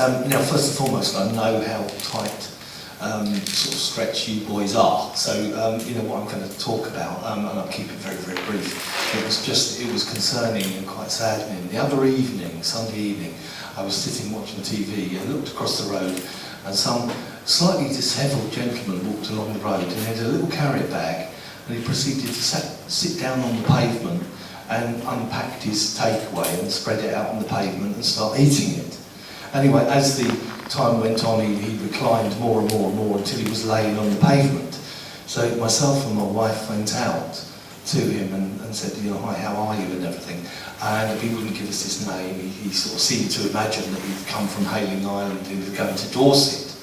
Now, first and foremost, I know how tight sort of stretch you boys are. So, you know what I'm going to talk about, and I'll keep it very, very brief. It was concerning and quite saddening. The other evening, Sunday evening, I was sitting watching TV and looked across the road, and some slightly dishevelled gentleman walked along the road, and he had a little carrier bag, and he proceeded to sit down on the pavement and unpacked his takeaway and spread it out on the pavement and start eating it. Anyway, as the time went on, he reclined more and more and more until he was laying on the pavement. So myself and my wife went out to him and said, you know, hi, how are you and everything. And he wouldn't give us his name. He sort of seemed to imagine that he'd come from Hayling Island, he was going to Dorset.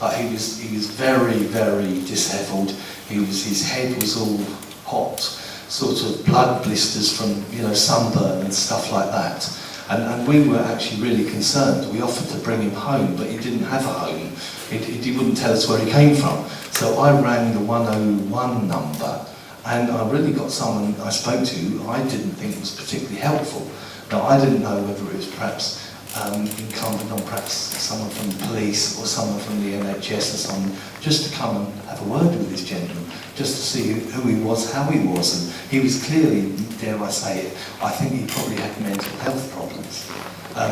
But he was very, very dishevelled. His head was all hot, sort of blood blisters from, you know, sunburn and stuff like that. And we were actually really concerned. We offered to bring him home, but he didn't have a home. He wouldn't tell us where he came from. So I rang the 101 number, and I really got someone I spoke to who I didn't think was particularly helpful. Now, I didn't know whether it was perhaps incumbent on perhaps someone from the police or someone from the NHS or someone, just to come and have a word with this gentleman, just to see who he was, how he was. And he was clearly, dare I say it, I think he probably had mental health problems.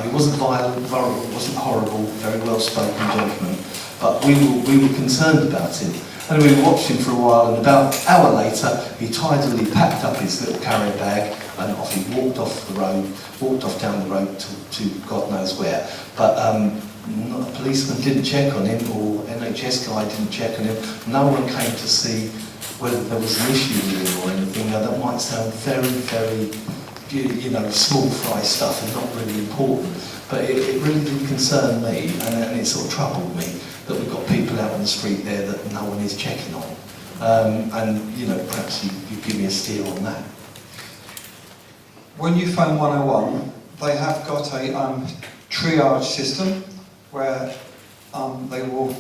He wasn't violent, wasn't horrible, very well-spoken gentleman, but we were concerned about him. And we watched him for a while, and about an hour later, he tidily packed up his little carrier bag and off he walked off the road, walked off down the road to God knows where. But a policeman didn't check on him, or NHS guy didn't check on him. No one came to see whether there was an issue with him or anything. Now that might sound very, very, you know, small fry stuff and not really important, but it really did concern me, and it sort of troubled me that we've got people out on the street there that no one is checking on. And, you know, perhaps you give me a steer on that. When you phone 101, they have got a triage system where they will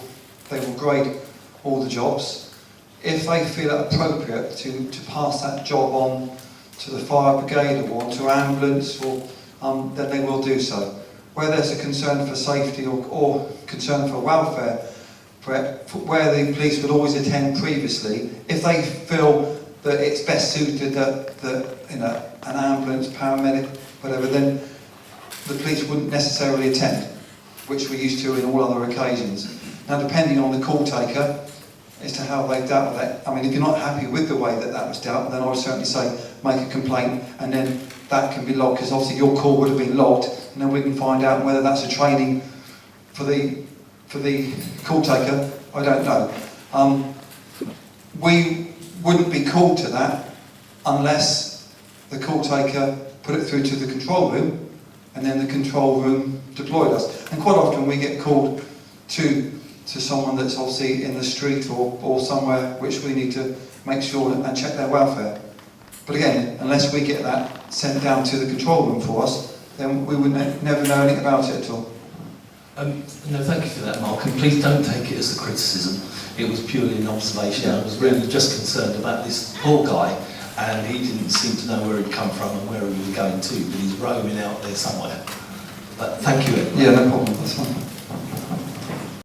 grade all the jobs. If they feel it appropriate to pass that job on to the fire brigade or to ambulance, or then they will do so. Where there's a concern for safety or concern for welfare, where the police would always attend previously, if they feel that it's best suited that you know, an ambulance, paramedic, whatever, then the police wouldn't necessarily attend, which we used to in all other occasions. Now, depending on the call taker as to how they dealt with it, I mean, if you're not happy with the way that was dealt, then I would certainly say make a complaint, and then that can be logged, because obviously your call would have been logged, and then we can find out whether that's a training for the call taker. I don't know. We wouldn't be called to that unless the call taker put it through to the control room, and then the control room deployed us. And quite often we get called to someone that's obviously in the street or somewhere which we need to make sure and check their welfare. But again, unless we get that sent down to the control room for us, then we would never know anything about it at all. No, thank you for that, Mark, and please don't take it as a criticism. It was purely an observation. I was really just concerned about this poor guy, and he didn't seem to know where he'd come from and where he was going to, but he's roaming out there somewhere. But thank you anyway. Yeah, no problem, that's fine.